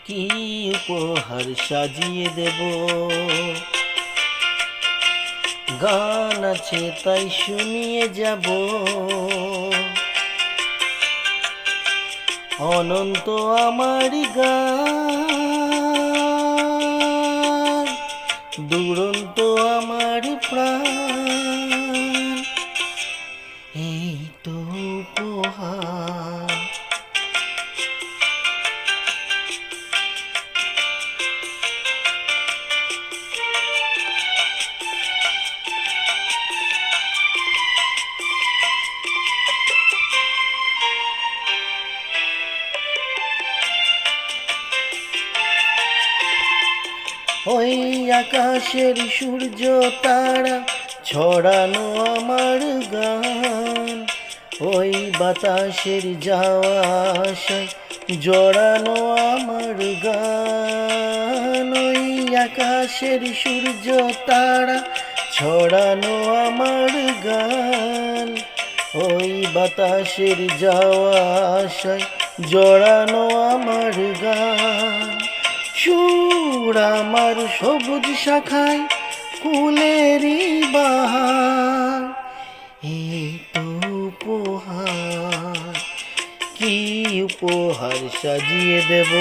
কি উপহার সাজিয়ে দেব। গান আছে তাই শুনিয়ে যাব, অনন্ত আমার গান, দুরন্ত আমার প্রাণ, এই তো উপহার। ওই আকাশের সূর্য তারা ছড়ানো আমার গান, ওই বাতাসের যাওয়া আশায় জড়ানো আমার গান, ওই আকাশের সূর্য তারা ছড়ানো আমার গান, ওই বাতাসের যাওয়া আশায় জড়ানো আমার গান। সুর আমার সবুজ শাখায় ফুলেরই বাহার, এই তো উপহার। কি উপহার সাজিয়ে দেব।